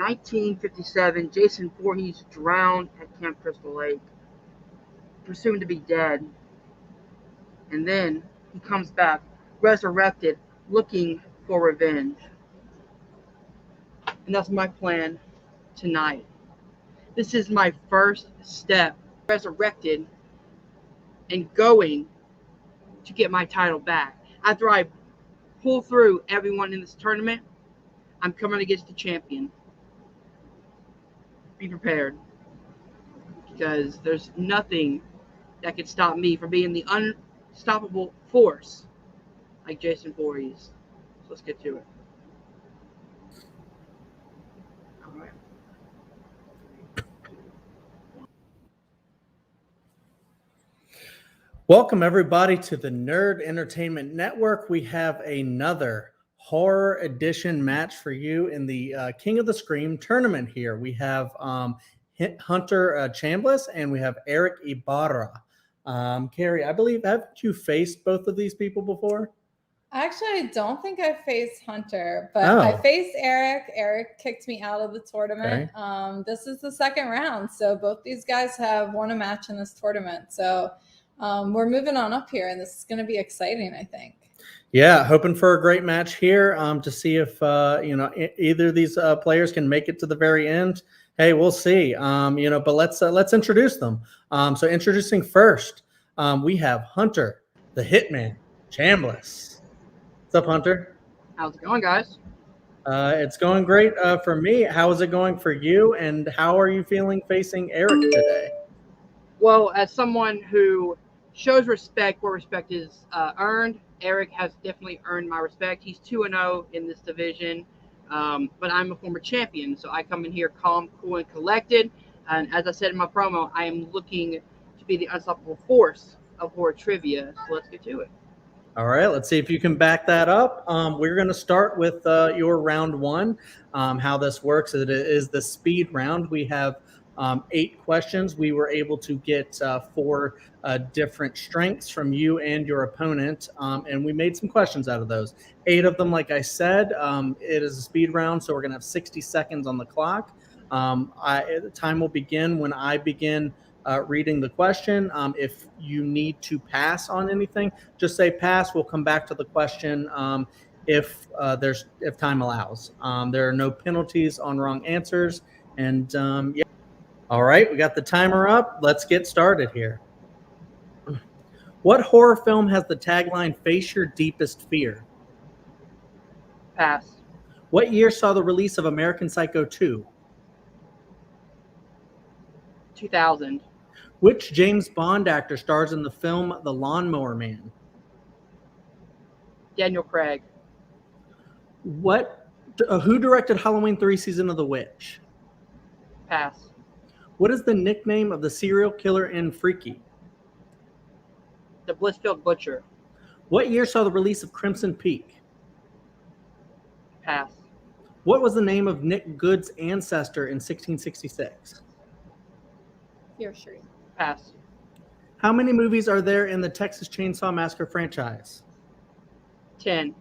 1957, Jason Voorhees drowned at Camp Crystal Lake, presumed to be dead. And then he comes back, resurrected, looking for revenge. And that's my plan tonight. This is my first step, resurrected and going to get my title back. After I pull through everyone in this tournament, I'm coming against the champion. Be prepared, because there's nothing that can stop me from being the unstoppable force like Jason Voorhees. So let's get to it. All right. Welcome, everybody, to the Nerd Entertainment Network. We have another horror edition match for you in the King of the Scream tournament here. We have Hunter Chambless and we have Erick Ibarra. Carrie, I believe, haven't you faced both of these people before? Actually, I don't think I faced Hunter, but I faced Erick. Erick kicked me out of the tournament. Okay. This is the second round, so both these guys have won a match in this tournament. So we're moving on up here, and this is going to be exciting, I think. Yeah, hoping for a great match here to see if either of these players can make it to the very end. Hey, we'll see. But let's introduce them. So introducing first, we have Hunter, the Hitman, Chambless. What's up, Hunter? How's it going, guys? It's going great for me. How is it going for you? And how are you feeling facing Erick today? Well, as someone who shows respect where respect is earned, Erick has definitely earned my respect. He's 2-0 in this division, but I'm a former champion, so I come in here calm, cool, and collected. And as I said in my promo, I am looking to be the unstoppable force of horror trivia. So let's get to it. All right, let's see if you can back that up. We're going to start with your round one. How this works, it is the speed round. We have 8 questions. We were able to get 4 different strengths from you and your opponent, and we made some questions out of those. 8 of them, like I said, it is a speed round, so we're going to have 60 seconds on the clock. The time will begin when I begin reading the question. If you need to pass on anything, just say pass. We'll come back to the question if time allows. There are no penalties on wrong answers, and yeah. All right, we got the timer up. Let's get started here. What horror film has the tagline, "Face Your Deepest Fear"? Pass. What year saw the release of American Psycho 2? 2000. Which James Bond actor stars in the film The Lawnmower Man? Daniel Craig. Who directed Halloween 3: Season of the Witch? Pass. What is the nickname of the serial killer in Freaky? The Blissfield Butcher. What year saw the release of Crimson Peak? Pass. What was the name of Nick Good's ancestor in 1666? Fear Street. Pass. How many movies are there in the Texas Chainsaw Massacre franchise? 10.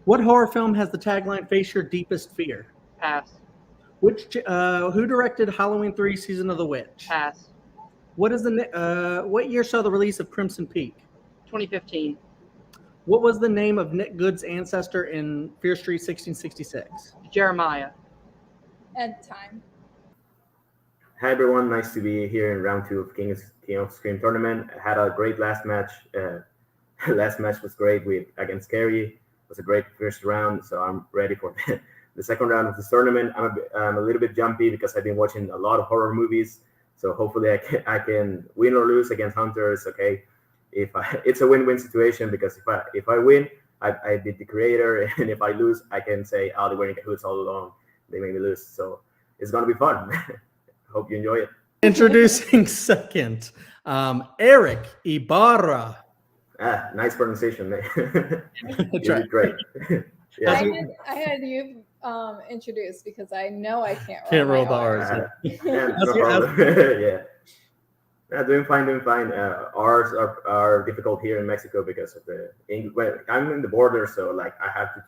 What horror film has the tagline, "Face Your Deepest Fear"? Pass. Who directed Halloween 3: Season of the Witch? Pass. What year saw the release of Crimson Peak? 2015. What was the name of Nick Good's ancestor in Fear Street 1666? Jeremiah. Ed time. Hi everyone, nice to be here in round 2 of King of Scream tournament. I had a great last match. Last match was great against Carrie. It was a great first round, so I'm ready for the second round of this tournament. I'm a little bit jumpy because I've been watching a lot of horror movies. So hopefully I can win or lose against Hunter. It's okay. It's a win-win situation, because if I win, I beat the creator, and if I lose, I can say, "Oh, they were in cahoots all along. They made me lose." So it's gonna be fun. Hope you enjoy it. Introducing second, Erick Ibarra. Nice pronunciation, man. You did great. Yeah. I had you introduced, because I know I can't roll the R's. No problem. Yeah. Doing fine. R's are difficult here in Mexico because of the English. Well, I'm in the border, so like I have to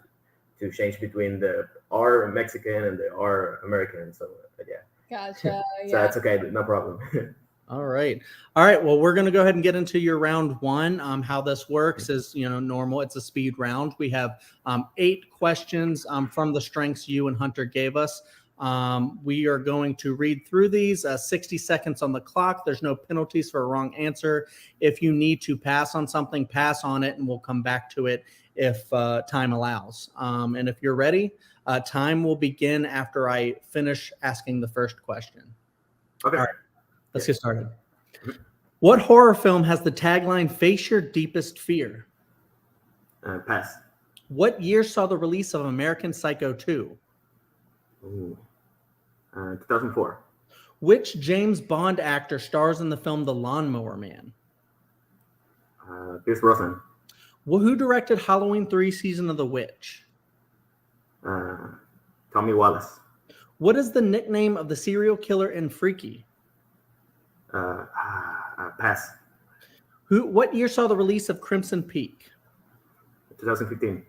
to change between the R Mexican and the R American. So yeah. Gotcha. So that's okay, no problem. All right. Well, we're going to go ahead and get into your round one. How this works is, normal. It's a speed round. We have 8 questions from the strengths you and Hunter gave us. We are going to read through these. 60 seconds on the clock. There's no penalties for a wrong answer. If you need to pass on something, pass on it, and we'll come back to it if time allows. And if you're ready, time will begin after I finish asking the first question. Okay. All right. Let's get started. What horror film has the tagline, "Face Your Deepest Fear"? Pass. What year saw the release of American Psycho 2? 2004. Which James Bond actor stars in the film The Lawnmower Man? Pierce Brosnan. Who directed Halloween 3 Season of the Witch? Tommy Wallace. What is the nickname of the serial killer in Freaky? Pass. What year saw the release of Crimson Peak? 2015.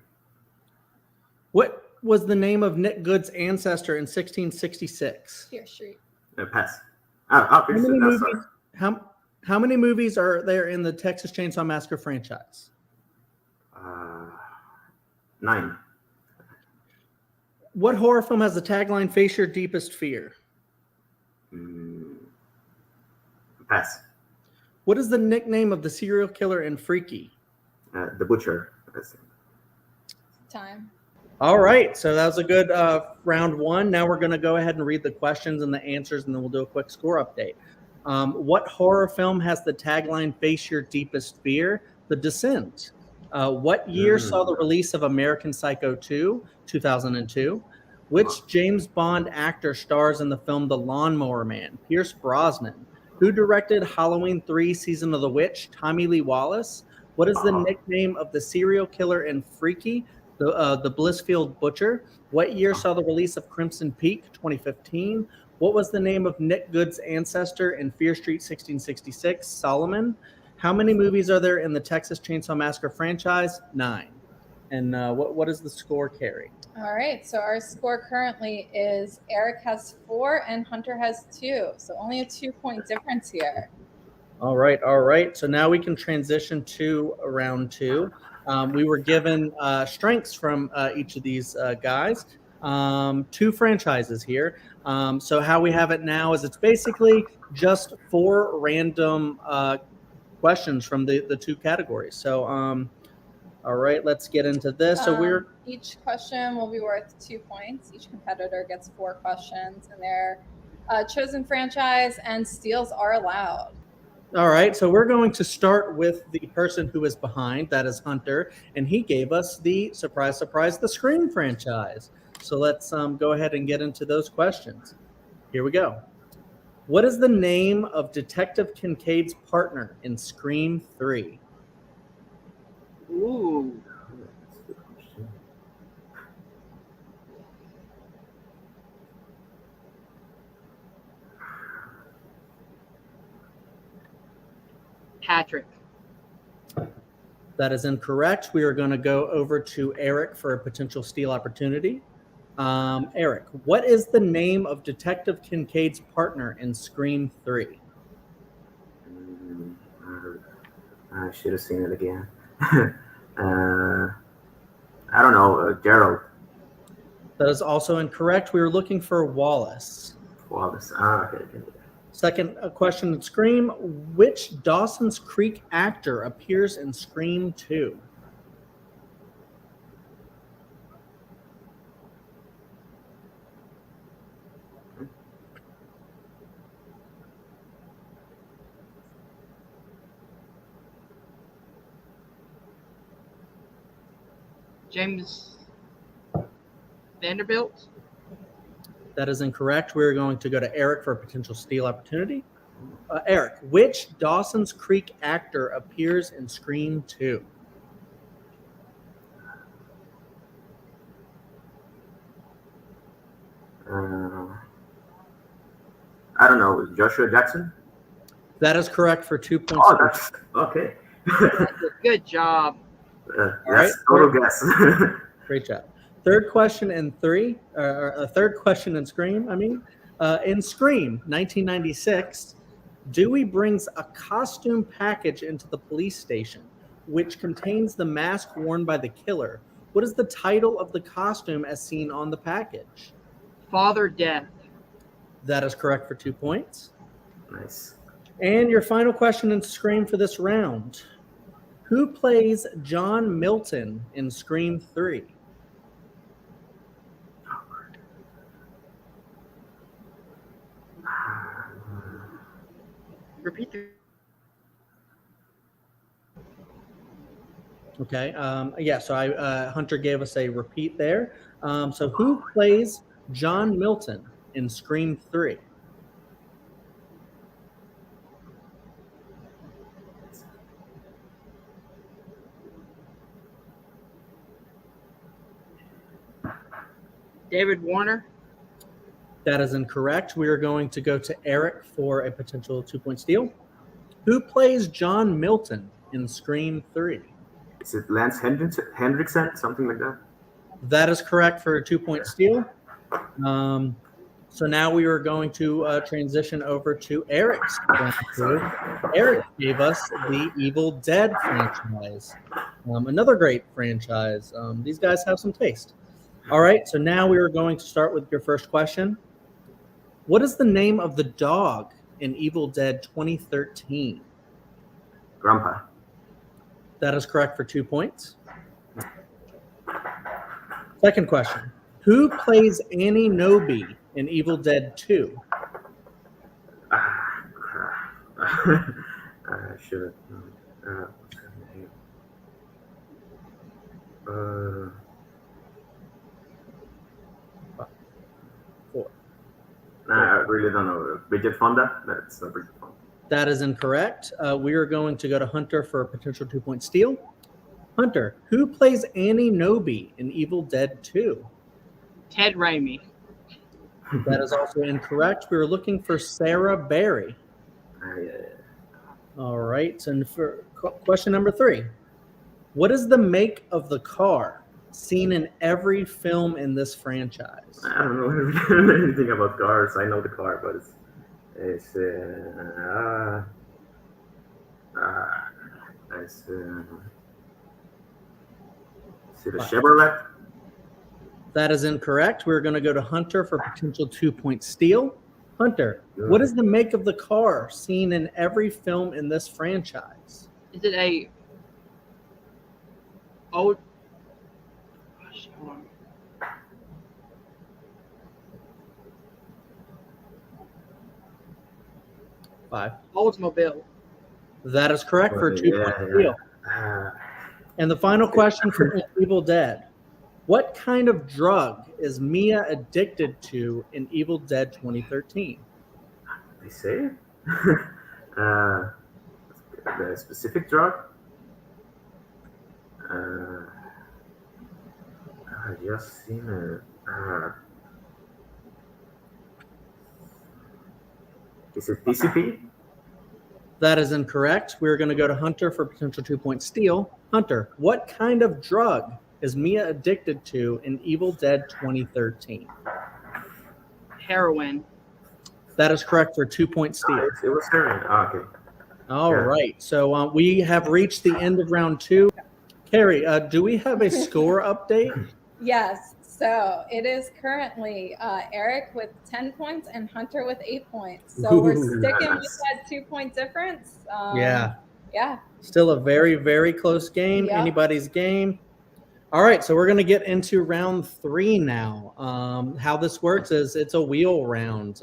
What was the name of Nick Good's ancestor in 1666? Fear Street. Pass. How many movies are there in the Texas Chainsaw Massacre franchise? 9. What horror film has the tagline, "Face Your Deepest Fear"? Pass. What is the nickname of the serial killer in Freaky? The Butcher. Time. All right, so that was a good round one. Now we're going to go ahead and read the questions and the answers, and then we'll do a quick score update. What horror film has the tagline, "Face Your Deepest Fear"? The Descent. What year saw the release of American Psycho 2? 2002. Which James Bond actor stars in the film The Lawnmower Man? Pierce Brosnan. Who directed Halloween 3 Season of the Witch? Tommy Lee Wallace. What is the nickname of the serial killer in Freaky? The Blissfield Butcher. What year saw the release of Crimson Peak? 2015. What was the name of Nick Good's ancestor in Fear Street 1666? Solomon. How many movies are there in the Texas Chainsaw Massacre franchise? 9. And what is the score, Carrie? All right, so our score currently is Eric has 4 and Hunter has 2. So only a 2-point difference here. All right. So now we can transition to round 2. We were given strengths from each of these guys. 2 franchises here. So how we have it now is it's basically just 4 random questions from the 2 categories. So, all right, let's get into this. So each question will be worth 2 points. Each competitor gets 4 questions, and their chosen franchise and steals are allowed. All right, so we're going to start with the person who is behind. That is Hunter, and he gave us the surprise, the Scream franchise. So let's go ahead and get into those questions. Here we go. What is the name of Detective Kincaid's partner in Scream 3? Ooh. Patrick. That is incorrect. We are going to go over to Eric for a potential steal opportunity. Eric, what is the name of Detective Kincaid's partner in Scream 3? I should have seen it again. I don't know. Gerald. That is also incorrect. We were looking for Wallace. Wallace. Okay. Second question in Scream. Which Dawson's Creek actor appears in Scream 2? James Vanderbilt. That is incorrect. We're going to go to Eric for a potential steal opportunity. Eric, which Dawson's Creek actor appears in Scream 2? I don't know. Joshua Jackson? That is correct for 2 points. Oh, that's okay. Good job. That's total guess. Great job. Third question in Scream. In Scream 1996, Dewey brings a costume package into the police station, which contains the mask worn by the killer. What is the title of the costume as seen on the package? Father Death. That is correct for 2 points. Nice. And your final question in Scream for this round. Who plays John Milton in Scream 3? Repeat the. Okay. So Hunter gave us a repeat there. So who plays John Milton in Scream 3? David Warner. That is incorrect. We are going to go to Eric for a potential 2-point steal. Who plays John Milton in Scream 3? Is it Lance Hendrickson? Something like that? That is correct for a 2-point steal. So now we are going to transition over to Eric's. Eric gave us the Evil Dead franchise. Another great franchise. These guys have some taste. All right, so now we are going to start with your first question. What is the name of the dog in Evil Dead 2013? Grandpa. That is correct for 2 points. Second question. Who plays Annie Noby in Evil Dead 2? I should have. I really don't know. Bridget Fonda? That's not Bridget Fonda. That is incorrect. We are going to go to Hunter for a potential 2-point steal. Hunter, who plays Annie Noby in Evil Dead 2? Ted Raimi. That is also incorrect. We were looking for Sarah Berry. All right. And for question number 3, what is the make of the car seen in every film in this franchise? I don't know anything about cars. I know the car, but it's is it a Chevrolet? That is incorrect. We're going to go to Hunter for potential 2-point steal. Hunter, what is the make of the car seen in every film in this franchise? Is it a old? Hold on. Five. Oldsmobile. That is correct for a 2-point steal. And the final question for Evil Dead. What kind of drug is Mia addicted to in Evil Dead 2013? They say the specific drug? I just seen it. Is it PCP? That is incorrect. We're going to go to Hunter for potential 2-point steal. Hunter, what kind of drug is Mia addicted to in Evil Dead 2013? Heroin. That is correct for a 2-point steal. It was heroin. Okay. All right. So we have reached the end of round 2. Carrie, do we have a score update? Yes. So it is currently Eric with 10 points and Hunter with 8 points. So we're sticking with that 2-point difference. Yeah. Yeah. Still a very, very close game. Yep. Anybody's game. All right, so we're going to get into round 3 now. How this works is it's a wheel round.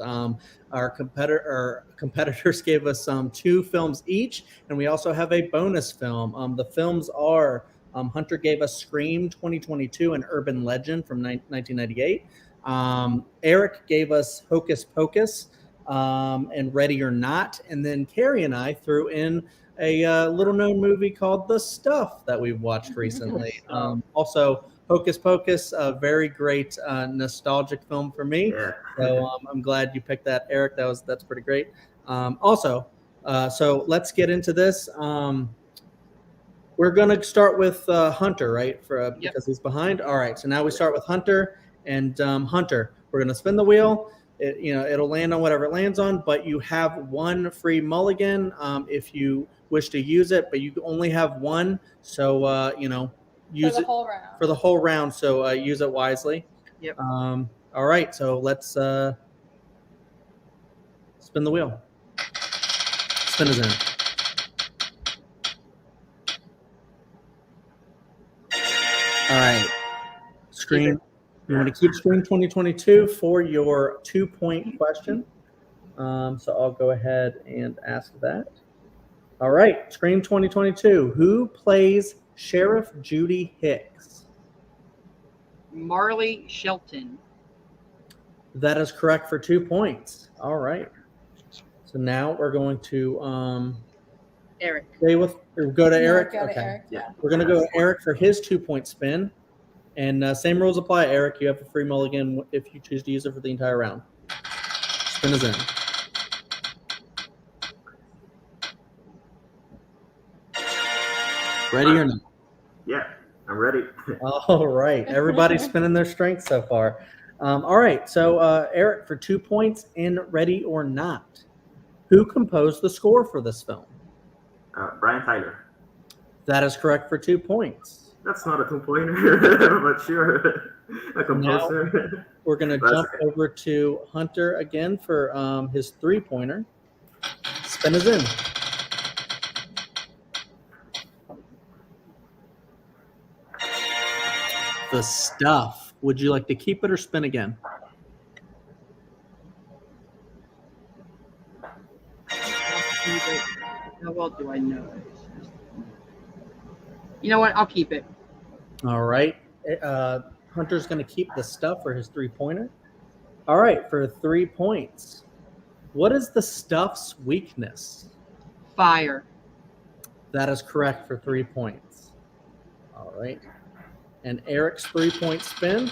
Our competitors gave us 2 films each, and we also have a bonus film. The films are Hunter gave us Scream 2022 and Urban Legend from 1998. Eric gave us Hocus Pocus and Ready or Not, and then Carrie and I threw in a little-known movie called The Stuff that we've watched recently. Also, Hocus Pocus, a very great nostalgic film for me. Yeah. So I'm glad you picked that, Eric. That's pretty great. So let's get into this. We're going to start with Hunter, right? Because he's behind. All right. So now we start with Hunter. And Hunter, we're going to spin the wheel. It'll land on whatever it lands on, but you have one free mulligan if you wish to use it, but you only have one. So, use it for the whole round. So use it wisely. Yep. All right. So let's spin the wheel. Spin is in. All right. Screen. You want to keep Screen 2022 for your 2-point question. So I'll go ahead and ask that. All right. Screen 2022. Who plays Sheriff Judy Hicks? Marley Shelton. That is correct for 2 points. All right. So now we're going to Eric. Go to Eric. Go to okay. Eric, yeah. We're going to go to Eric for his 2-point spin. And same rules apply, Eric. You have a free mulligan if you choose to use it for the entire round. Spin is in. Ready or not? Yeah, I'm ready. All right. Everybody's spinning their strength so far. All right. So, Eric, for 2 points in Ready or Not, who composed the score for this film? Brian Tyler. That is correct for 2 points. That's not a 2-pointer, but sure. A composer. Now, we're going to jump over to Hunter again for his 3-pointer. Spin is in. The Stuff. Would you like to keep it or spin again? How well do I know it? You know what? I'll keep it. All right. Hunter's going to keep The Stuff for his 3-pointer. All right. For 3 points, what is The Stuff's weakness? Fire. That is correct for 3 points. All right. And Eric's 3-point spin.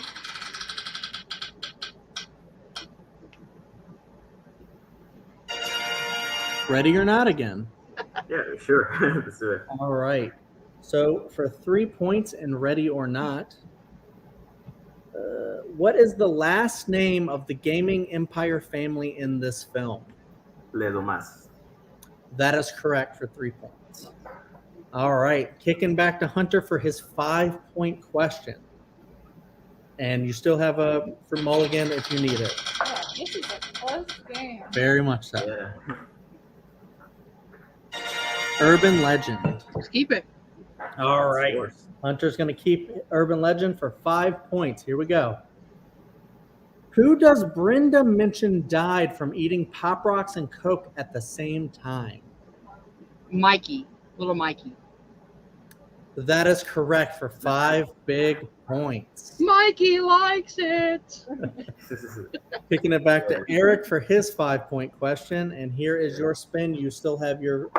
Ready or not again? Yeah, sure. Let's do it. All right. So for 3 points and Ready or Not, what is the last name of the gaming empire family in this film? Le Domas. That is correct for 3 points. All right. Kicking back to Hunter for his 5-point question. And you still have a for mulligan if you need it. Yeah, this is a close game. Very much so. Yeah. Urban Legend. Just keep it. All right. Hunter's going to keep Urban Legend for 5 points. Here we go. Who does Brenda mention died from eating Pop Rocks and Coke at the same time? Mikey. Little Mikey. That is correct for 5 big points. Mikey likes it. Picking it back to Eric for his 5-point question. And here is your spin. You still have your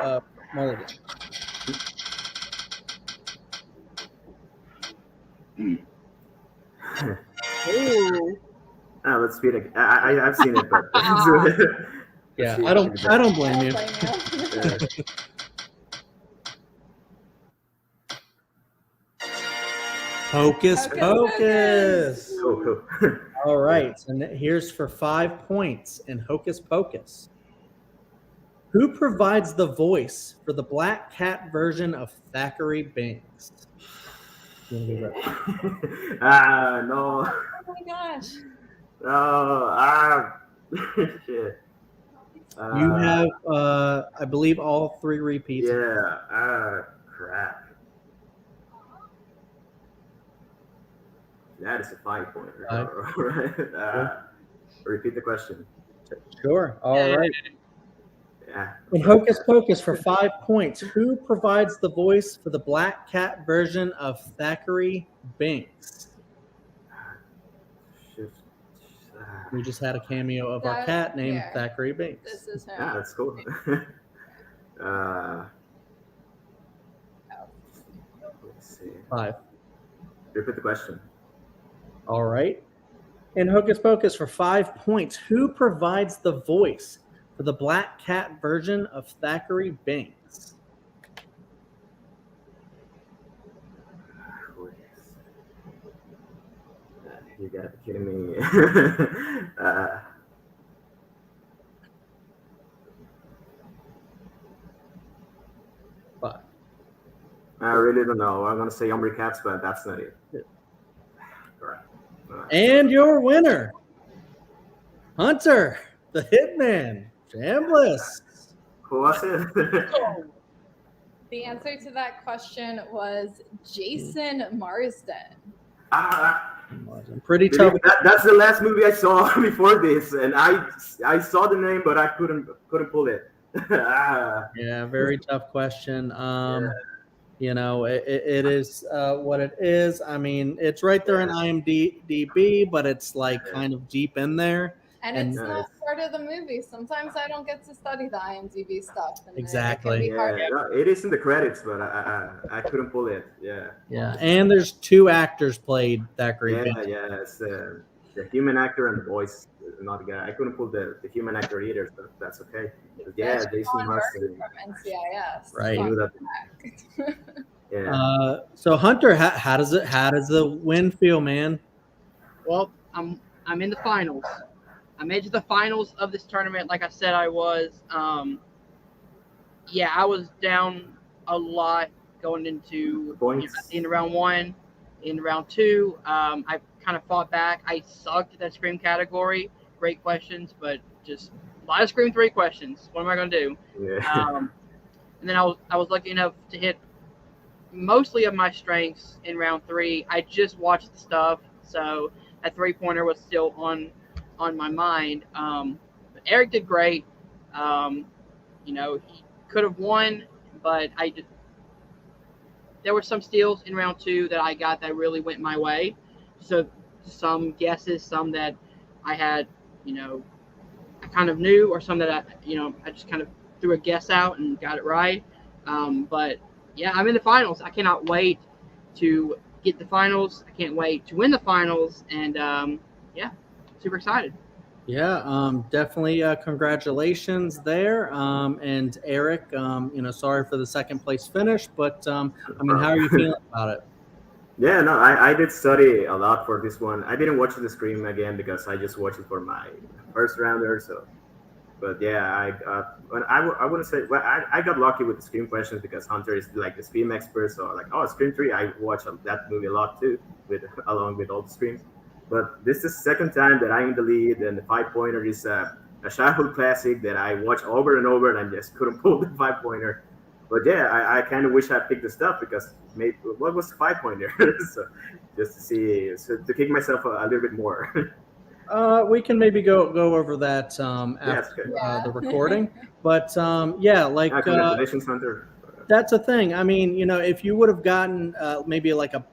mulligan. Ooh. Let's speed it. I've seen it, but yeah, I don't blame you. Hocus Pocus. Cool. All right, and here's for 5 points in Hocus Pocus. Who provides the voice for the Black Cat version of Thackeray Binks? No. Oh my gosh. No. Shit. You have, I believe, all 3 repeats. Yeah. Crap. That is a 5-pointer. Right. Repeat the question. Sure. All right. Yeah. In Hocus Pocus for 5 points, who provides the voice for the Black Cat version of Thackeray Binks? We just had a cameo of our cat named Thackeray Binks. This is him. Yeah, that's cool. Let's see. 5. Repeat the question. All right. In Hocus Pocus for 5 points, who provides the voice for the Black Cat version of Thackeray Binks? You got to be kidding me. But I really don't know. I'm gonna say Omri Caps, but that's not it. Correct. And your winner, Hunter, the Hitman, Chambless. Who was it? The answer to that question was Jason Marsden. Pretty tough. That's the last movie I saw before this, and I saw the name, but I couldn't pull it. Yeah, very tough question. You know, it is what it is. I mean, it's right there in IMDb, but it's like kind of deep in there. And it's not part of the movie. Sometimes I don't get to study the IMDb stuff. And exactly. It is in the credits, but I couldn't pull it. Yeah. Yeah, and there's 2 actors played that great. Yeah. It's the human actor and the voice. Not the guy. I couldn't pull the human actor either, so that's okay. But yeah, Jason Marsden from NCIS. Right. Yeah. So Hunter, how does the win feel, man? Well, I'm in the finals. I made it to the finals of this tournament. Like I said, I was. Yeah, I was down a lot going into in round 1, in round 2. I kind of fought back. I sucked at that Scream category. Great questions, but just a lot of Scream 3 questions. What am I going to do? Yeah. And then I was lucky enough to hit mostly of my strengths in round 3. I just watched the stuff, so that 3-pointer was still on my mind. But Erick did great. You know, he could have won, but there were some steals in round 2 that I got that really went my way. So some guesses, some that I had, you know, I kind of knew, or some that I just kind of threw a guess out and got it right. But yeah, I'm in the finals. I cannot wait to get the finals. I can't wait to win the finals, and yeah, super excited. Yeah, definitely. Congratulations there. And Erick, you know, sorry for the 2nd place finish, but I mean, how are you feeling about it? Yeah, no, I did study a lot for this one. I didn't watch the Scream again because I just watched it for my first rounder. So, but yeah, I wouldn't say. Well, I got lucky with the Scream questions because Hunter is like the Scream expert. So like, oh, Scream 3, I watched that movie a lot too, along with all the Screams. But this is the 2nd time that I'm in the lead, and the 5-pointer is a childhood classic that I watched over and over, and I just couldn't pull the 5-pointer. But yeah, I kind of wish I picked the stuff because maybe what was the 5-pointer? So just to see, to kick myself a little bit more. We can maybe go over that after the recording. But yeah, like congratulations, Hunter. That's a thing. I mean, you know, if you would have gotten maybe like a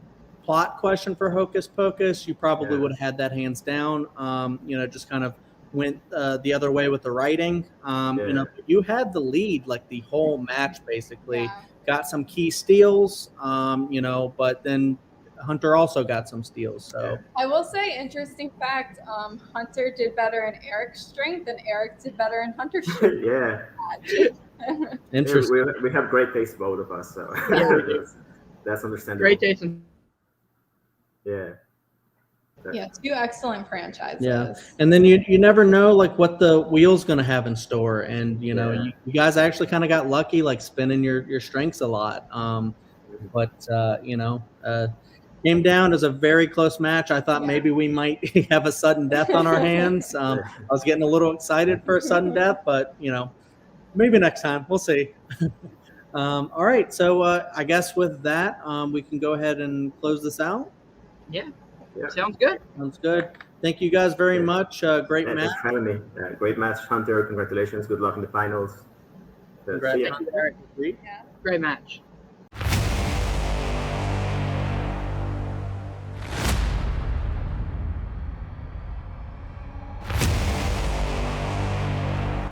plot question for Hocus Pocus, you probably would have had that hands down. You know, just kind of went the other way with the writing. You know, you had the lead like the whole match basically. Got some key steals, you know, but then Hunter also got some steals. So I will say, interesting fact, Hunter did better in Erick's strength and Erick did better in Hunter's strength. Interesting. We have great taste, both of us, so that's understandable. Great taste. Yeah, 2 excellent franchises. Yeah, and then you never know like what the wheel's going to have in store, and you know you guys actually kind of got lucky, like spinning your strengths a lot. But you know, came down as a very close match. I thought maybe we might have a sudden death on our hands. I was getting a little excited for a sudden death, but you know, maybe next time. We'll see. All right, so I guess with that, we can go ahead and close this out. Yeah. Sounds good. Sounds good. Thank you guys very much. Great match. Thanks for having me. Great match, Hunter. Congratulations. Good luck in the finals. Great match.